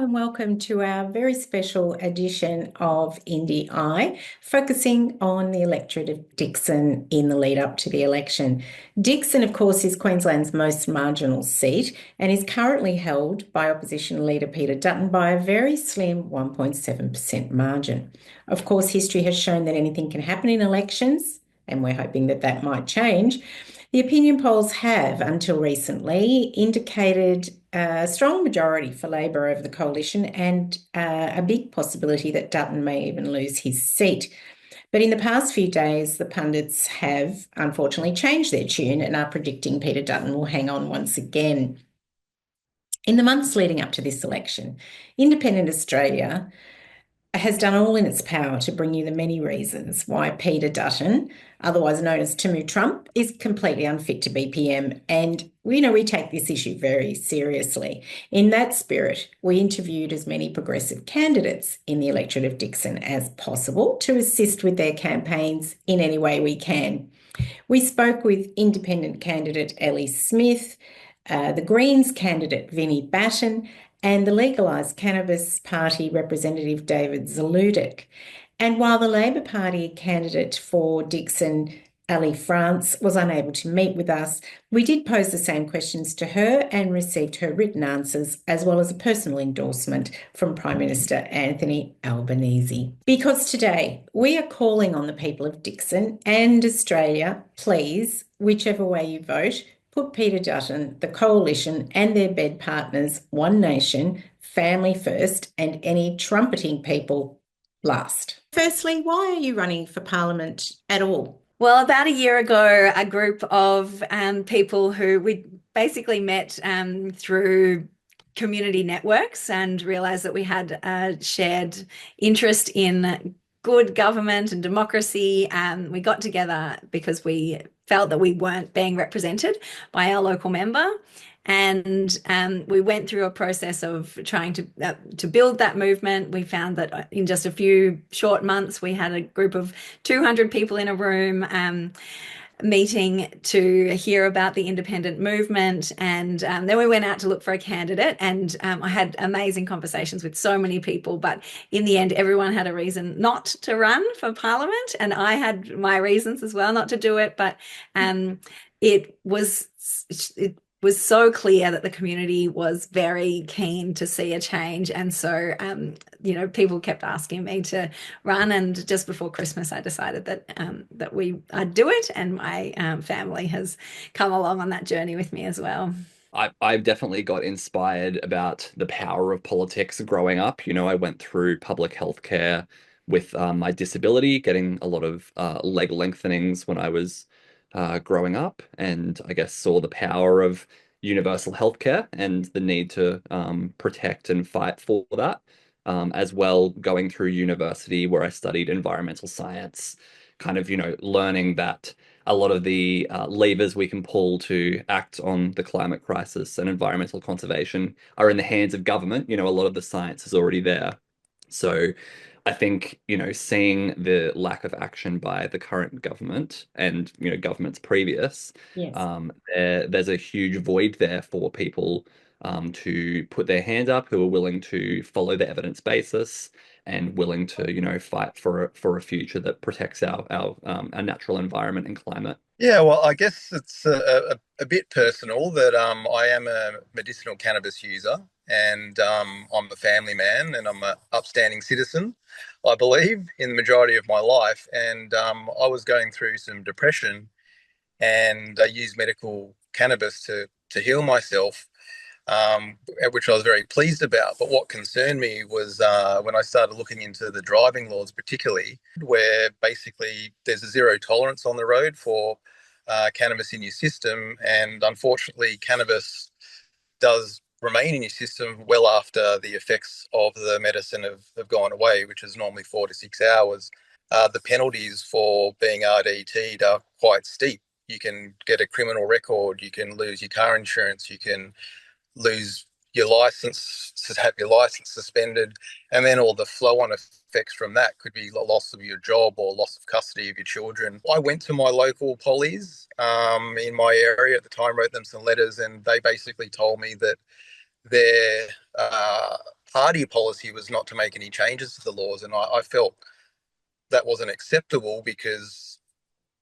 and welcome to our very special edition of Indy Eye, focusing on the electorate of Dickson in the lead up to the election. Dickson, of course, is Queensland's most marginal seat and is currently held by opposition leader Peter Dutton by a very slim 1.7% margin. Of course, history has shown that anything can happen in elections, and we're hoping that that might change. The opinion polls have, until recently, indicated a strong majority for Labor over the coalition and a big possibility that Dutton may even lose his seat. But in the past few days, the pundits have unfortunately changed their tune and are predicting Peter Dutton will hang on once again. In the months leading up to this election, Independent Australia has done all in its power to bring you the many reasons why Peter Dutton, otherwise known as Timu Trump, is completely unfit to be PM. And, we take this issue very seriously. In that spirit, we interviewed as many progressive candidates in the electorate of Dickson as possible to assist with their campaigns in any way we can. We spoke with independent candidate Ellie Smith, the Greens candidate Vinnie Batten, and the Legalise Cannabis Party representative David Zaloudek. And while the Labor Party candidate for Dickson, Ali France, was unable to meet with us, we did pose the same questions to her and received her written answers, as well as a personal endorsement from Prime Minister Anthony Albanese. Because today we are calling on the people of Dickson and Australia, please, whichever way you vote, put Peter Dutton, the coalition and their bed partners, One Nation, family first, and any trumpeting people last. Firstly, why are you running for Parliament at all? Well, about a year ago, a group of people who we basically met through community networks and realised that we had a shared interest in good government and democracy. We got together because we felt that we weren't being represented by our local member. And we went through a process of trying to build that movement. We found that in just a few short months, we had a group of 200 people in a room meeting to hear about the independent movement. And then we went out to look for a candidate. And I had amazing conversations with so many people. But in the end, everyone had a reason not to run for Parliament. And I had my reasons as well not to do it. But it was so clear that the community was very keen to see a change. And so, people kept asking me to run. And just before Christmas, I decided that I'd do it. And my family has come along on that journey with me as well. I've definitely got inspired about the power of politics growing up. I went through public health care with my disability, getting a lot of leg lengthenings when I was growing up, and I guess saw the power of universal healthcare and the need to protect and fight for that. As well, going through university where I studied environmental science, kind of, learning that a lot of the levers we can pull to act on the climate crisis and environmental conservation are in the hands of government. A lot of the science is already there. So I think, seeing the lack of action by the current government and, governments previous, Yes. There's a huge void there for people to put their hand up who are willing to follow the evidence basis and willing to, fight for a future that protects our natural environment and climate. Yeah, well, I guess it's a bit personal that I am a medicinal cannabis user, and I'm a family man and I'm an upstanding citizen, I believe, in the majority of my life. And I was going through some depression, and I used medical cannabis to heal myself, which I was very pleased about. But what concerned me was when I started looking into the driving laws, particularly, where basically there's a zero tolerance on the road for cannabis in your system. And unfortunately, cannabis does remain in your system well after the effects of the medicine have gone away, which is normally 4 to 6 hours. The penalties for being RDT'd are quite steep. You can get a criminal record, you can lose your car insurance, you can lose your license, to have your license suspended, and then all the flow-on effects from that could be the loss of your job or loss of custody of your children. I went to my local police in my area at the time, wrote them some letters, and they basically told me that their party policy was not to make any changes to the laws, and I felt that wasn't acceptable because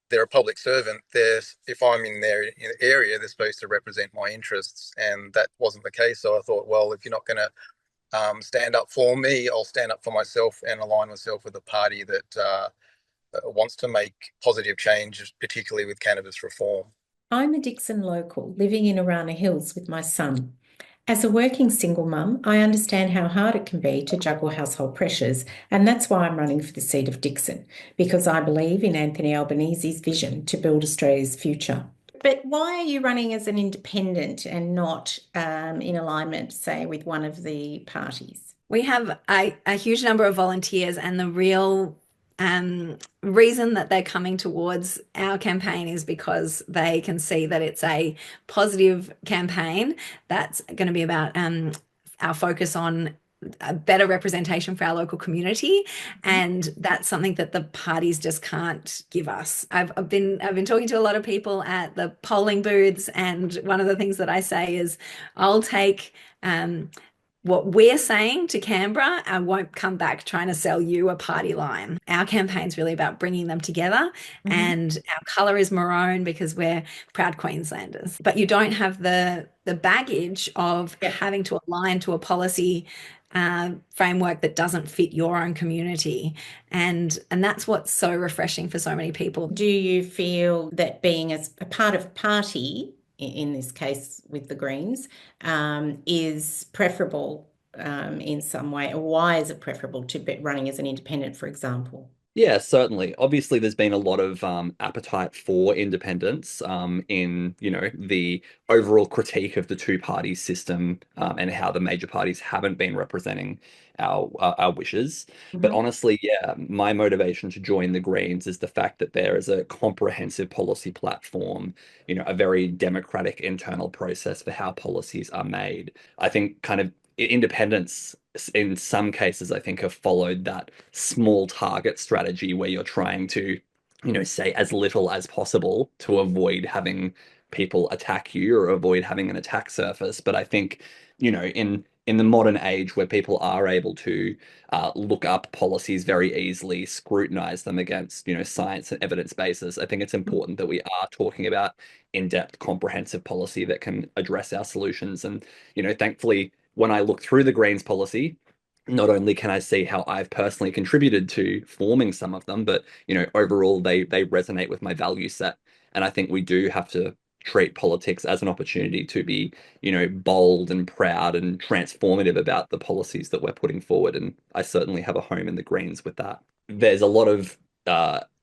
they're a public servant. If I'm in their area, they're supposed to represent my interests, and that wasn't the case. So I thought, well, if you're not going to stand up for me, I'll stand up for myself and align myself with a party that wants to make positive change, particularly with cannabis reform. I'm a Dickson local living in Arana Hills with my son. As a working single mum, I understand how hard it can be to juggle household pressures, and that's why I'm running for the seat of Dickson, because I believe in Anthony Albanese's vision to build Australia's future. But why are you running as an independent and not in alignment, say, with one of the parties? We have a huge number of volunteers, and the real reason that they're coming towards our campaign is because they can see that it's a positive campaign that's going to be about our focus on a better representation for our local community, and that's something that the parties just can't give us. I've been talking to a lot of people at the polling booths, and one of the things that I say is, I'll take what we're saying to Canberra and won't come back trying to sell you a party line. Our campaign's really about bringing them together, and our colour is maroon because we're proud Queenslanders. But you don't have the baggage of having to align to a policy framework that doesn't fit your own community, and that's what's so refreshing for so many people. Do you feel that being as a part of a party, in this case with the Greens, is preferable in some way? Or why is it preferable to be running as an independent, for example? Yeah, certainly. Obviously, there's been a lot of appetite for independence in, the overall critique of the two-party system and how the major parties haven't been representing our wishes. But honestly, yeah, my motivation to join the Greens is the fact that there is a comprehensive policy platform, a very democratic internal process for how policies are made. I think kind of independents in some cases, I think, have followed that small target strategy where you're trying to, say as little as possible to avoid having people attack you or avoid having an attack surface. But I think, in the modern age where people are able to look up policies very easily, scrutinize them against, science and evidence bases, I think it's important that we are talking about in-depth, comprehensive policy that can address our solutions. And, thankfully, when I look through the Greens policy, not only can I see how I've personally contributed to forming some of them, but overall they resonate with my value set. And I think we do have to treat politics as an opportunity to be, bold and proud and transformative about the policies that we're putting forward. And I certainly have a home in the Greens with that. There's a lot of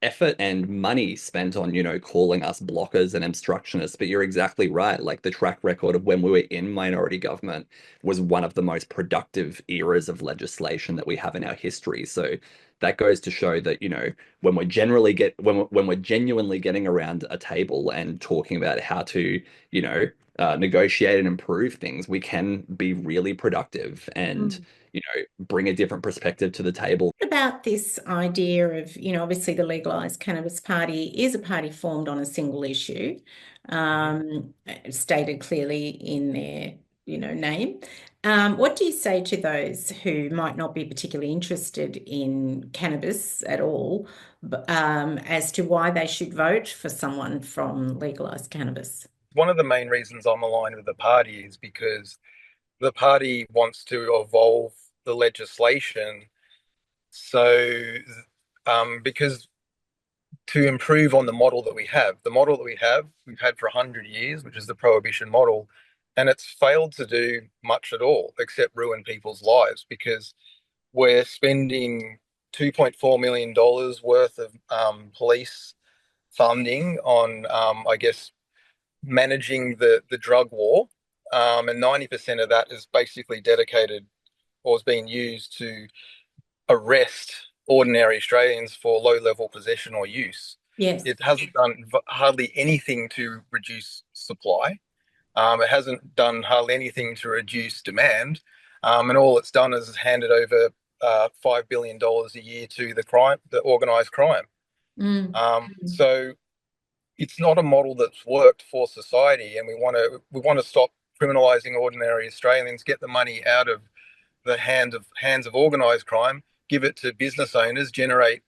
effort and money spent on, calling us blockers and obstructionists, but you're exactly right. Like, the track record of when we were in minority government was one of the most productive eras of legislation that we have in our history. So that goes to show that, when we're genuinely getting around a table and talking about how to, negotiate and improve things, we can be really productive and bring a different perspective to the table. What about this idea of, obviously the Legalise Cannabis Party is a party formed on a single issue, stated clearly in their, name. What do you say to those who might not be particularly interested in cannabis at all, as to why they should vote for someone from Legalise Cannabis? One of the main reasons I'm aligned with the party is because the party wants to evolve the legislation. So, because to improve on the model that we have, we've had for 100 years, which is the prohibition model, and it's failed to do much at all except ruin people's lives, because we're spending $2.4 million worth of police funding on, I guess, managing the drug war, and 90% of that is basically dedicated or is being used to arrest ordinary Australians for low-level possession or use. Yes. It hasn't done hardly anything to reduce supply. It hasn't done hardly anything to reduce demand, and all it's done is handed over $5 billion a year to the organised crime. So it's not a model that's worked for society, and we want to stop criminalising ordinary Australians, get the money out of the hands of organised crime, give it to business owners, generate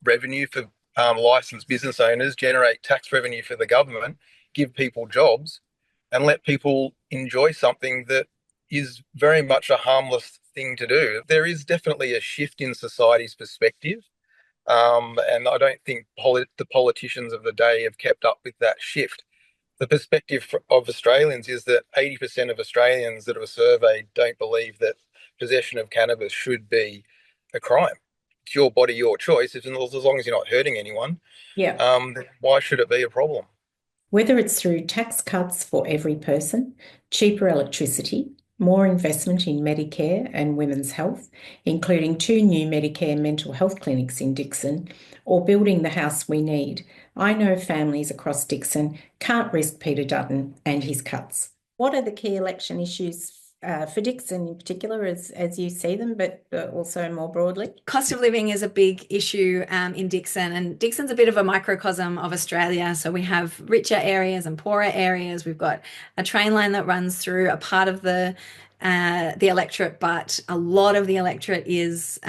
revenue for licensed business owners, generate tax revenue for the government, give people jobs, and let people enjoy something that is very much a harmless thing to do. There is definitely a shift in society's perspective, and I don't think the politicians of the day have kept up with that shift. The perspective of Australians is that 80% of Australians that were surveyed don't believe that possession of cannabis should be a crime. It's your body, your choice. As long as you're not hurting anyone, Yeah. then why should it be a problem? Whether it's through tax cuts for every person, cheaper electricity, more investment in Medicare and women's health, including 2 new Medicare mental health clinics in Dickson, or building the house we need, I know families across Dickson can't risk Peter Dutton and his cuts. What are the key election issues for Dickson in particular, as you see them, but also more broadly? Cost of living is a big issue in Dickson, and Dickson's a bit of a microcosm of Australia. So we have richer areas and poorer areas. We've got a train line that runs through a part of the electorate, but a lot of the electorate is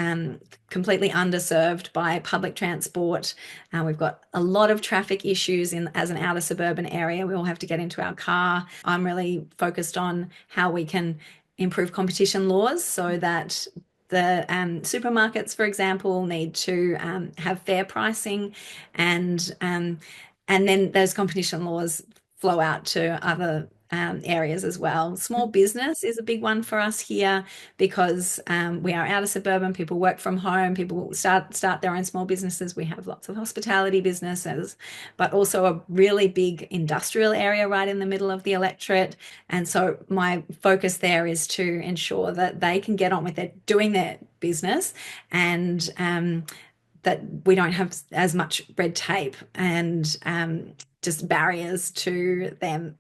completely underserved by public transport. We've got a lot of traffic issues as an outer suburban area. We all have to get into our car. I'm really focused on how we can improve competition laws so that the supermarkets, for example, need to have fair pricing, and then those competition laws flow out to other areas as well. Small business is a big one for us here because we are out of suburban. People work from home. People start their own small businesses. We have lots of hospitality businesses, but also a really big industrial area right in the middle of the electorate. And so my focus there is to ensure that they can get on with doing their business, and that we don't have as much red tape and just barriers to them,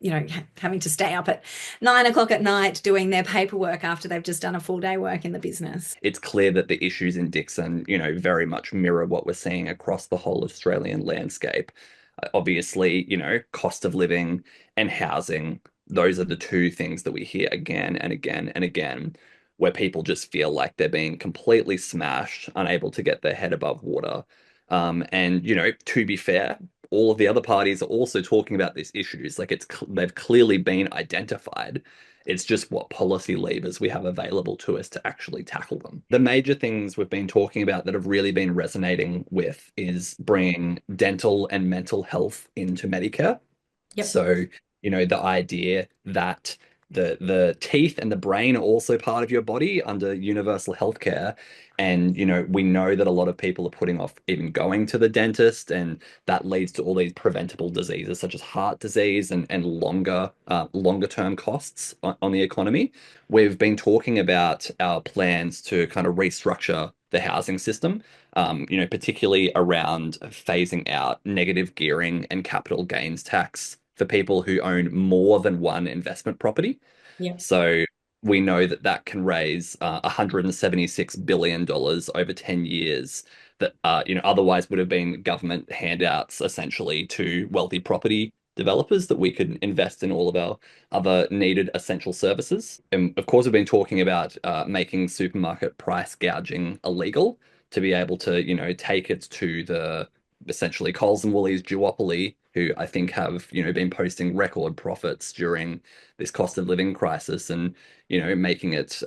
having to stay up at 9 o'clock at night doing their paperwork after they've just done a full day work in the business. It's clear that the issues in Dickson, very much mirror what we're seeing across the whole Australian landscape. Obviously, cost of living and housing, those are the 2 things that we hear again and again and again, where people just feel like they're being completely smashed, unable to get their head above water. And, to be fair, all of the other parties are also talking about these issues. Like they've clearly been identified. It's just what policy levers we have available to us to actually tackle them. The major things we've been talking about that have really been resonating with is bringing dental and mental health into Medicare. Yep. So, the idea that the teeth and the brain are also part of your body under universal healthcare. And, we know that a lot of people are putting off even going to the dentist, and that leads to all these preventable diseases such as heart disease and longer term costs on the economy. We've been talking about our plans to kind of restructure the housing system, particularly around phasing out negative gearing and capital gains tax for people who own more than one investment property. Yeah. So we know that can raise $176 billion over 10 years that otherwise would have been government handouts essentially to wealthy property developers that we could invest in all of our other needed essential services. And of course, we've been talking about making supermarket price gouging illegal to be able to, take it to the essentially Coles and Woolies duopoly, who I think have, been posting record profits during this cost of living crisis, and, making it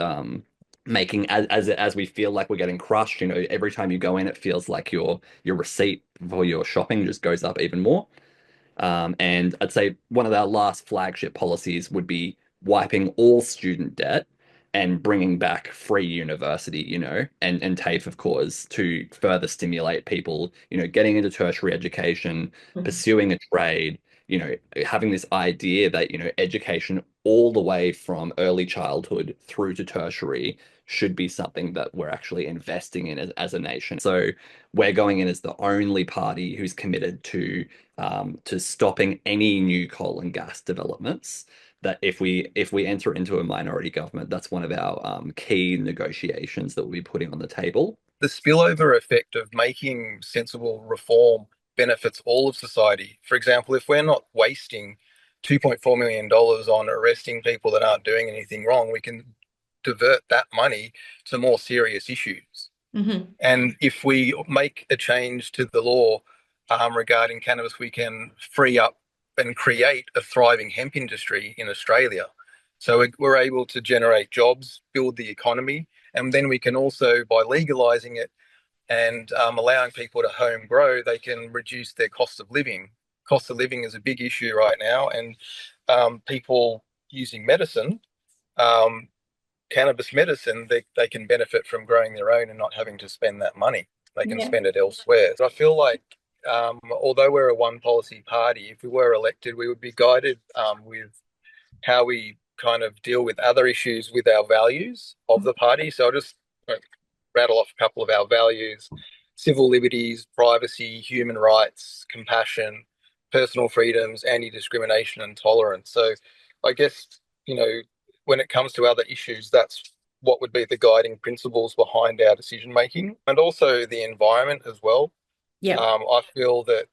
making as we feel like we're getting crushed. Every time you go in, it feels like your receipt for your shopping just goes up even more. And I'd say one of our last flagship policies would be wiping all student debt and bringing back free university, and TAFE, of course, to further stimulate people, getting into tertiary education, pursuing a trade, having this idea that, education all the way from early childhood through to tertiary should be something that we're actually investing in as a nation. So we're going in as the only party who's committed to stopping any new coal and gas developments. That if we enter into a minority government, that's one of our key negotiations that we'll be putting on the table. The spillover effect of making sensible reform benefits all of society. For example, if we're not wasting $2.4 million on arresting people that aren't doing anything wrong, we can divert that money to more serious issues. Mm-hmm. And if we make a change to the law regarding cannabis, we can free up and create a thriving hemp industry in Australia. So we're able to generate jobs, build the economy, and then we can also, by legalising it and allowing people to home grow, they can reduce their cost of living. Cost of living is a big issue right now, and people using medicine, cannabis medicine, they can benefit from growing their own and not having to spend that money. They can spend it elsewhere. So I feel like although we're a one policy party, if we were elected, we would be guided with how we kind of deal with other issues with our values of the party. So I'll just rattle off a couple of our values: civil liberties, privacy, human rights, compassion, personal freedoms, anti-discrimination and tolerance. So I guess, when it comes to other issues, that's what would be the guiding principles behind our decision making, and also the environment as well. Yeah. I feel that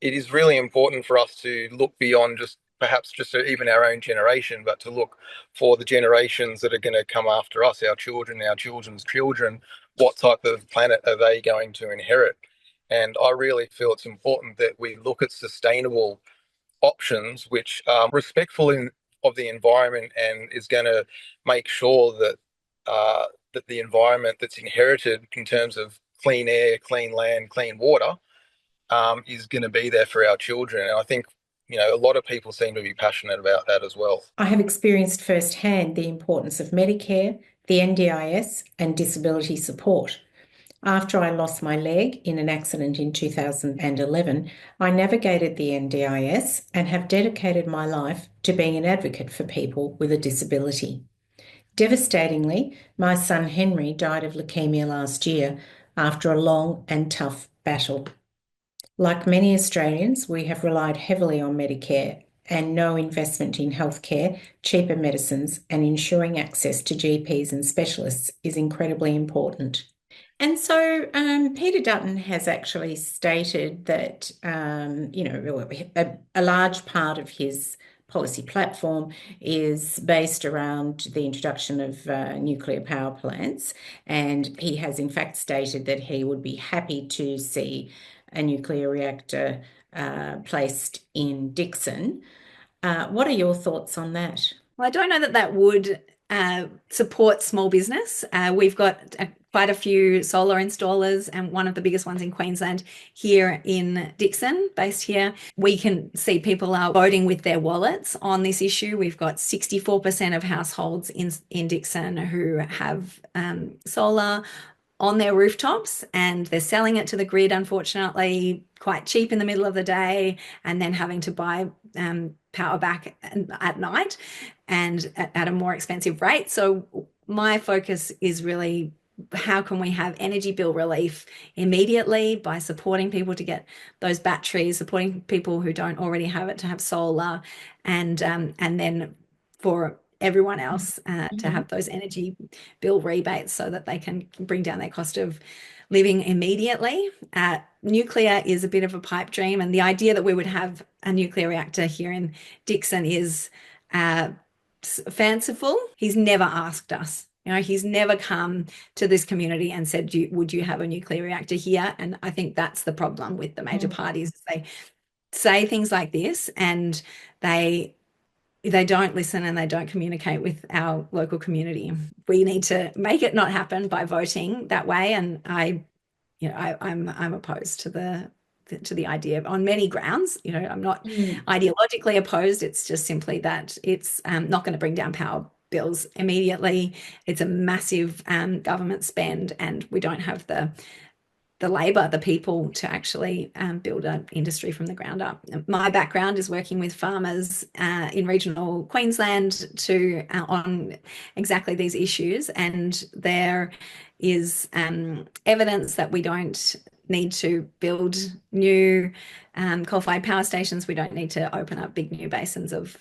it is really important for us to look beyond perhaps even our own generation, but to look for the generations that are going to come after us, our children, our children's children. What type of planet are they going to inherit? And I really feel it's important that we look at sustainable options which are respectful of the environment and is going to make sure that that the environment that's inherited in terms of clean air, clean land, clean water is going to be there for our children. And I think, a lot of people seem to be passionate about that as well. I have experienced firsthand the importance of Medicare, the NDIS, and disability support. After I lost my leg in an accident in 2011, I navigated the NDIS and have dedicated my life to being an advocate for people with a disability. Devastatingly, my son Henry died of leukemia last year after a long and tough battle. Like many Australians, we have relied heavily on Medicare and no investment in healthcare, cheaper medicines, and ensuring access to GPs and specialists is incredibly important. And so Peter Dutton has actually stated that, a large part of his policy platform is based around the introduction of nuclear power plants. And he has in fact stated that he would be happy to see a nuclear reactor placed in Dickson. What are your thoughts on that? Well, I don't know that would support small business. We've got quite a few solar installers, and one of the biggest ones in Queensland here in Dickson, based here. We can see people are voting with their wallets on this issue. We've got 64% of households in Dickson who have solar on their rooftops, and they're selling it to the grid, unfortunately, quite cheap in the middle of the day, and then having to buy power back at night and at a more expensive rate. So my focus is really, how can we have energy bill relief immediately by supporting people to get those batteries, supporting people who don't already have it to have solar, and then for everyone else to have those energy bill rebates so that they can bring down their cost of living immediately. Nuclear is a bit of a pipe dream, and the idea that we would have a nuclear reactor here in Dickson is fanciful. He's never asked us. He's never come to this community and said, would you have a nuclear reactor here? And I think that's the problem with the major parties. They say things like this and they don't listen and they don't communicate with our local community. We need to make it not happen by voting that way. And I'm opposed to the idea on many grounds. I'm not ideologically opposed. It's just simply that it's not going to bring down power bills immediately. It's a massive government spend, and we don't have the labour, the people to actually build an industry from the ground up. My background is working with farmers in regional Queensland on exactly these issues, and there is evidence that we don't need to build new coal-fired power stations. We don't need to open up big new basins of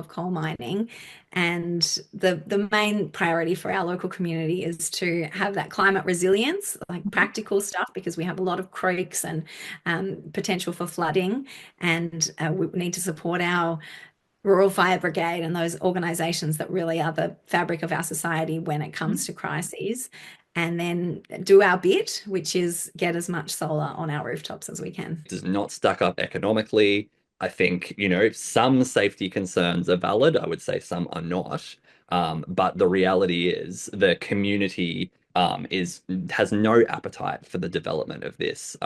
coal mining. And the main priority for our local community is to have that climate resilience, like practical stuff, because we have a lot of creeks and potential for flooding, and we need to support our Rural Fire Brigade and those organisations that really are the fabric of our society when it comes to crises, and then do our bit, which is get as much solar on our rooftops as we can. Does not stack up economically. I think, some safety concerns are valid. I would say some are not. But the reality is the community has no appetite for the development of this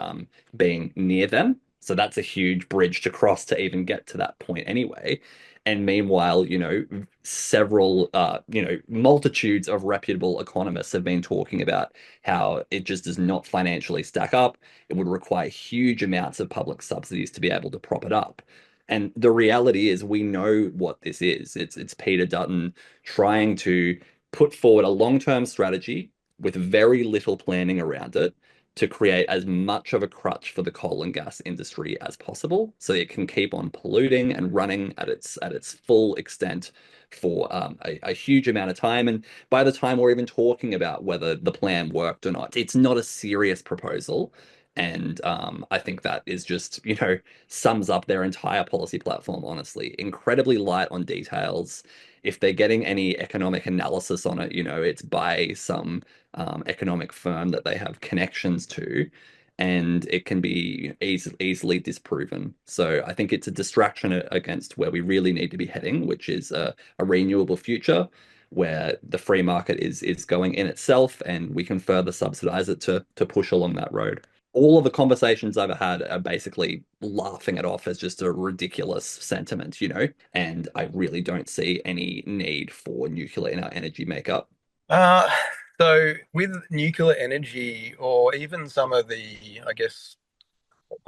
being near them. So that's a huge bridge to cross to even get to that point anyway. And meanwhile, several, multitudes of reputable economists have been talking about how it just does not financially stack up. It would require huge amounts of public subsidies to be able to prop it up. And the reality is we know what this is. It's Peter Dutton trying to put forward a long-term strategy with very little planning around it to create as much of a crutch for the coal and gas industry as possible, so it can keep on polluting and running at its full extent for a huge amount of time. And by the time we're even talking about whether the plan worked or not, it's not a serious proposal. And I think that is just, sums up their entire policy platform, honestly. Incredibly light on details. If they're getting any economic analysis on it, it's by some economic firm that they have connections to, and it can be easily disproven. So I think it's a distraction against where we really need to be heading, which is a renewable future where the free market is going in itself, and we can further subsidize it to push along that road. All of the conversations I've had are basically laughing it off as just a ridiculous sentiment, and I really don't see any need for nuclear in our energy makeup. So with nuclear energy, or even some of the, I guess,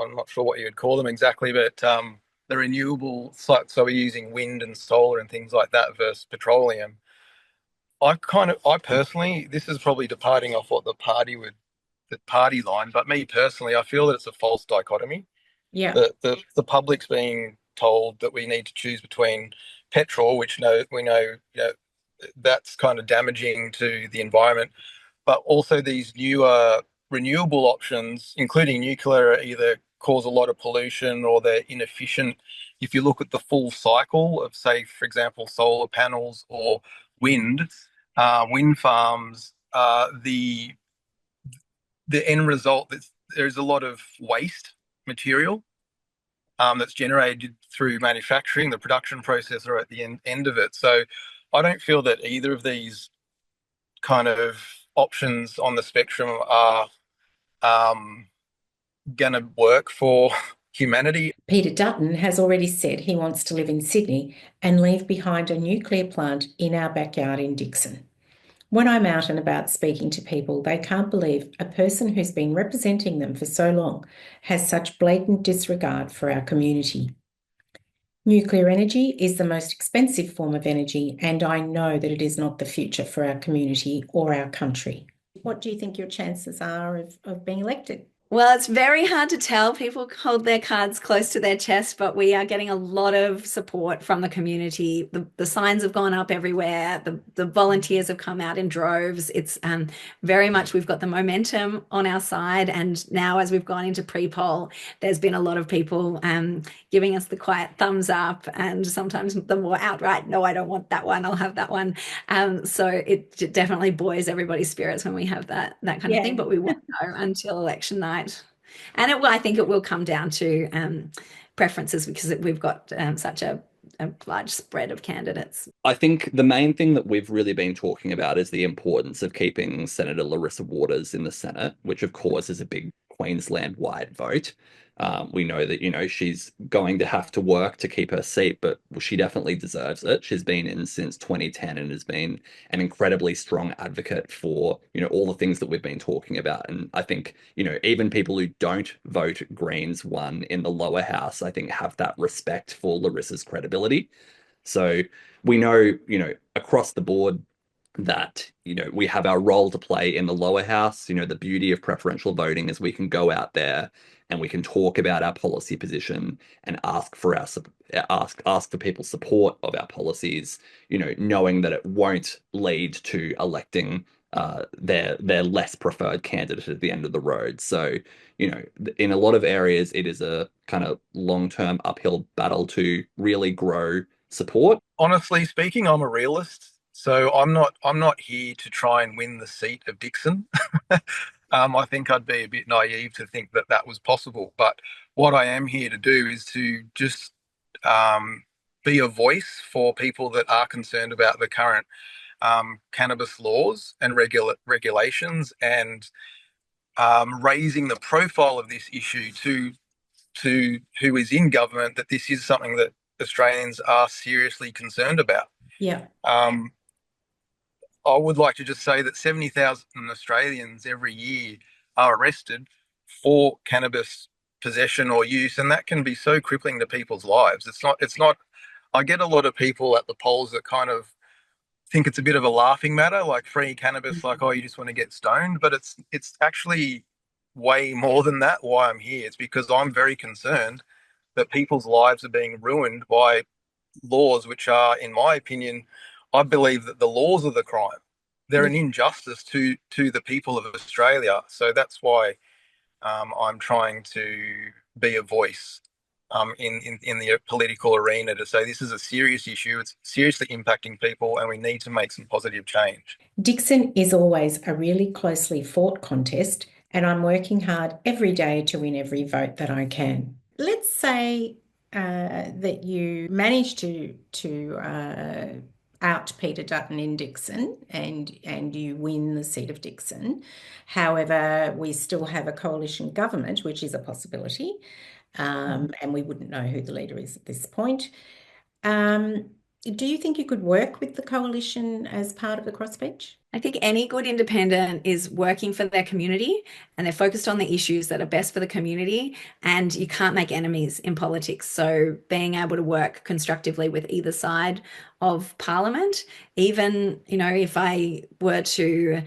I'm not sure what you would call them exactly, but the renewable, so we're using wind and solar and things like that versus petroleum. I personally, this is probably departing off what the party line, but me personally, I feel that it's a false dichotomy. Yeah. The public's being told that we need to choose between petrol, which we know, that's kind of damaging to the environment, but also these newer renewable options, including nuclear, either cause a lot of pollution or they're inefficient. If you look at the full cycle of, say, for example, solar panels or wind farms, the end result, there's a lot of waste material that's generated through manufacturing, the production process, or at the end of it. So I don't feel that either of these kind of options on the spectrum are going to work for humanity. Peter Dutton has already said he wants to live in Sydney and leave behind a nuclear plant in our backyard in Dickson. When I'm out and about speaking to people, they can't believe a person who's been representing them for so long has such blatant disregard for our community. Nuclear energy is the most expensive form of energy, and I know that it is not the future for our community or our country. What do you think your chances are of being elected? Well, it's very hard to tell. People hold their cards close to their chest, but we are getting a lot of support from the community. The signs have gone up everywhere. The volunteers have come out in droves. It's very much, we've got the momentum on our side. And now as we've gone into pre-poll, there's been a lot of people giving us the quiet thumbs up, and sometimes the more outright, no, I don't want that one, I'll have that one. So it definitely buoys everybody's spirits when we have that kind of thing, but we won't know until election night. And I think it will come down to preferences, because we've got such a large spread of candidates. I think the main thing that we've really been talking about is the importance of keeping Senator Larissa Waters in the Senate, which of course is a big Queensland-wide vote. We know that, she's going to have to work to keep her seat, but she definitely deserves it. She's been in since 2010 and has been an incredibly strong advocate for, all the things that we've been talking about. And I think, even people who don't vote Greens one in the lower house, I think have that respect for Larissa's credibility. So we know, across the board, that we have our role to play in the lower house. The beauty of preferential voting is we can go out there and we can talk about our policy position and ask for people's support of our policies, knowing that it won't lead to electing their less preferred candidate at the end of the road. So in a lot of areas it is a kind of long-term uphill battle to really grow support? Honestly speaking, I'm a realist, so I'm not here to try and win the seat of Dickson. I think I'd be a bit naive to think that that was possible. But what I am here to do is to just um, be a voice for people that are concerned about the current cannabis laws and regulations, and raising the profile of this issue to who is in government, that this is something that Australians are seriously concerned about. Yeah. I would like to just say that 70,000 Australians every year are arrested for cannabis possession or use, and that can be so crippling to people's lives. It's not, I get a lot of people at the polls that kind of think it's a bit of a laughing matter, like free cannabis, like, oh, you just want to get stoned. But it's actually way more than that. Why I'm here, it's because I'm very concerned that people's lives are being ruined by laws which are, in my opinion, I believe that the laws are the crime. They're an injustice to the people of Australia. So that's why I'm trying to be a voice in the political arena to say this is a serious issue. It's seriously impacting people, and we need to make some positive change. Dickson is always a really closely fought contest, and I'm working hard every day to win every vote that I can. Let's say that you manage to out Peter Dutton in Dickson, and you win the seat of Dickson. However, we still have a coalition government, which is a possibility, and we wouldn't know who the leader is at this point. Do you think you could work with the coalition as part of the crossbench? I think any good independent is working for their community, and they're focused on the issues that are best for the community, and you can't make enemies in politics. So being able to work constructively with either side of Parliament, even, if I were to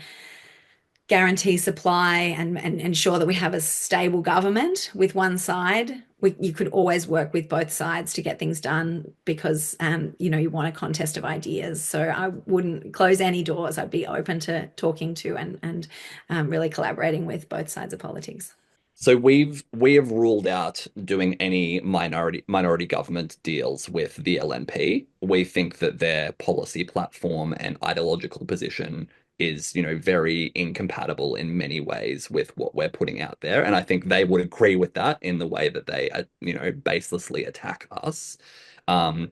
guarantee supply and ensure that we have a stable government with one side, you could always work with both sides to get things done, because you want a contest of ideas. So I wouldn't close any doors. I'd be open to talking to and really collaborating with both sides of politics. So we have ruled out doing any minority government deals with the LNP. We think that their policy platform and ideological position is, very incompatible in many ways with what we're putting out there. And I think they would agree with that in the way that they, baselessly attack us. When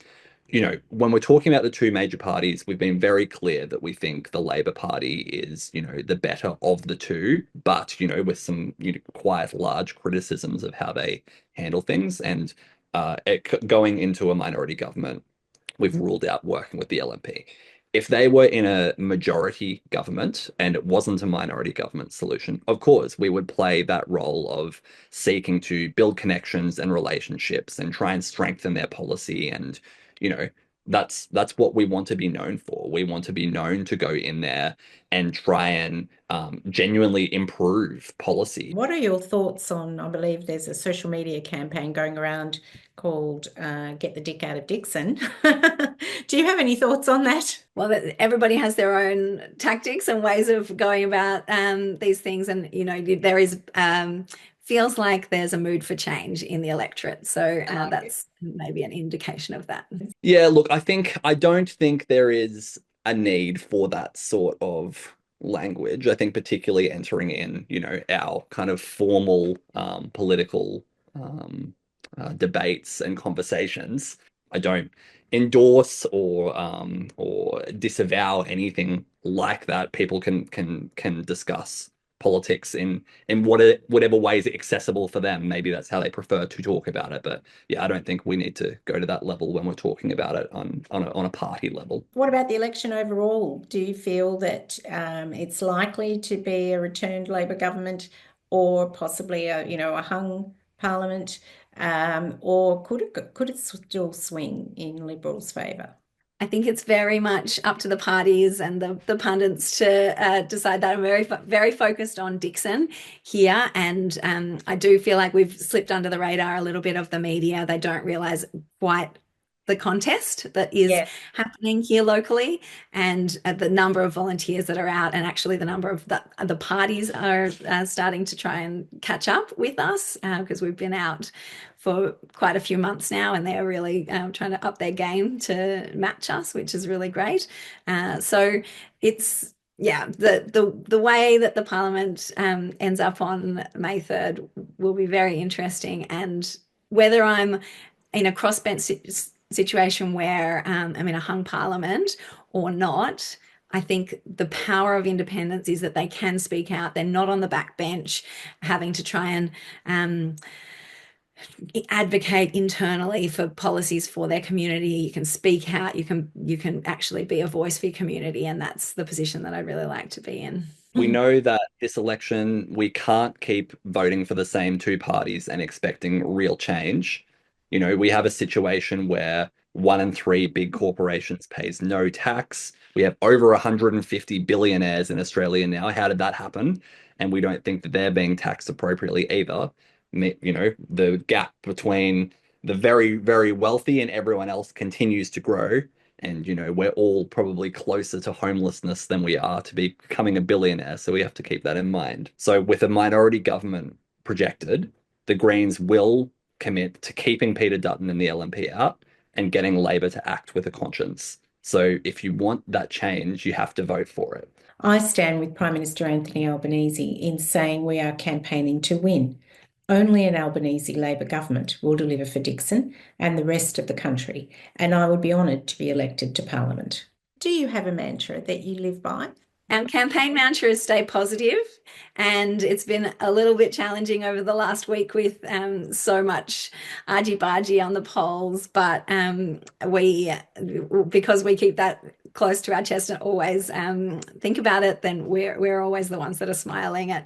we're talking about the two major parties, we've been very clear that we think the Labor Party is, the better of the two, but, with some quite large criticisms of how they handle things. And going into a minority government, we've ruled out working with the LNP. If they were in a majority government and it wasn't a minority government solution, of course, we would play that role of seeking to build connections and relationships and try and strengthen their policy. And, that's what we want to be known for. We want to be known to go in there and try and genuinely improve policy. What are your thoughts on, I believe there's a social media campaign going around called Get the Dick Out of Dickson. Do you have any thoughts on that? Well, everybody has their own tactics and ways of going about these things. And, there is feels like there's a mood for change in the electorate. So that's maybe an indication of that. Yeah, look, I don't think there is a need for that sort of language. I think particularly entering in, our kind of formal political debates and conversations. I don't endorse or disavow anything like that. People can discuss politics in whatever ways are accessible for them. Maybe that's how they prefer to talk about it. But yeah, I don't think we need to go to that level when we're talking about it on a party level. What about the election overall? Do you feel that it's likely to be a returned Labor government, or possibly a hung parliament, or could it still swing in Liberals' favour? I think it's very much up to the parties and the pundits to decide that. I'm very focused on Dickson here, and I do feel like we've slipped under the radar a little bit of the media. They don't realise quite the contest that is Yes. happening here locally, and the number of volunteers that are out, and actually the number of the parties are starting to try and catch up with us, because we've been out for quite a few months now, and they're really trying to up their game to match us, which is really great. So it's the way that the Parliament ends up on May 3rd will be very interesting, and whether I'm in a crossbench situation where I'm in a hung Parliament or not, I think the power of independents is that they can speak out. They're not on the backbench having to try and advocate internally for policies for their community. You can speak out, you can actually be a voice for your community, and that's the position that I'd really like to be in. We know that this election, we can't keep voting for the same two parties and expecting real change. You know, we have a situation where 1 in 3 big corporations pays no tax. We have over 150 billionaires in Australia now. How did that happen? And we don't think that they're being taxed appropriately either. You know, the gap between the very, very wealthy and everyone else continues to grow. And, you know, we're all probably closer to homelessness than we are to becoming a billionaire. So we have to keep that in mind. So with a minority government projected, the Greens will commit to keeping Peter Dutton and the LNP out and getting Labor to act with a conscience. So if you want that change, you have to vote for it. I stand with Prime Minister Anthony Albanese in saying we are campaigning to win. Only an Albanese Labor government will deliver for Dickson and the rest of the country, and I would be honoured to be elected to Parliament. Do you have a mantra that you live by? Our campaign mantra is stay positive, and it's been a little bit challenging over the last week with so much argy-bargy on the polls, but because we keep that close to our chest and always think about it, then we're always the ones that are smiling at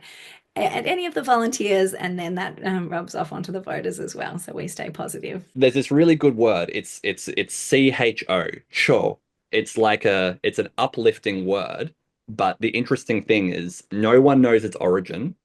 any of the volunteers, and then that rubs off onto the voters as well. So we stay positive. There's this really good word. It's CHO, cho. It's an uplifting word. But the interesting thing is no one knows its origin.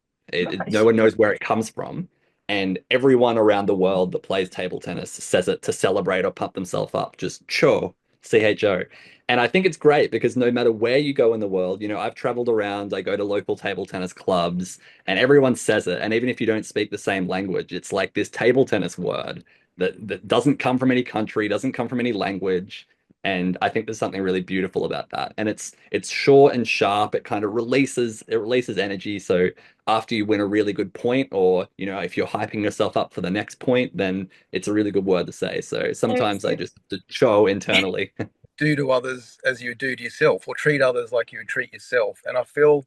No one knows where it comes from. And everyone around the world that plays table tennis says it to celebrate or pump themselves up. Just cho, CHO. And I think it's great because no matter where you go in the world, you know, I've traveled around, I go to local table tennis clubs, and everyone says it. And even if you don't speak the same language, it's like this table tennis word that doesn't come from any country, doesn't come from any language. And I think there's something really beautiful about that. And it's short and sharp. It kind of releases energy. So after you win a really good point, or, you know, if you're hyping yourself up for the next point, then it's a really good word to say. So sometimes I just have to show internally. Do to others as you do to yourself, or treat others like you would treat yourself. And I feel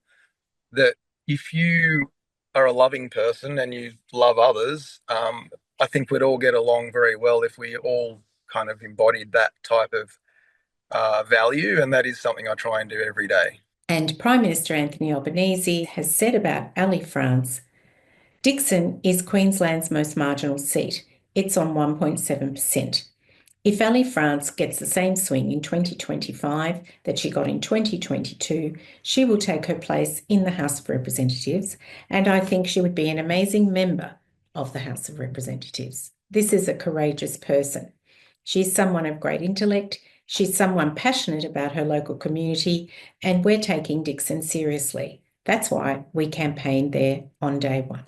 that if you are a loving person and you love others, I think we'd all get along very well if we all kind of embodied that type of value, and that is something I try and do every day. And Prime Minister Anthony Albanese has said about Ellie France, Dickson is Queensland's most marginal seat. It's on 1.7%. If Ellie France gets the same swing in 2025 that she got in 2022, she will take her place in the House of Representatives, and I think she would be an amazing member of the House of Representatives. This is a courageous person. She's someone of great intellect. She's someone passionate about her local community, and we're taking Dickson seriously. That's why we campaigned there on day one.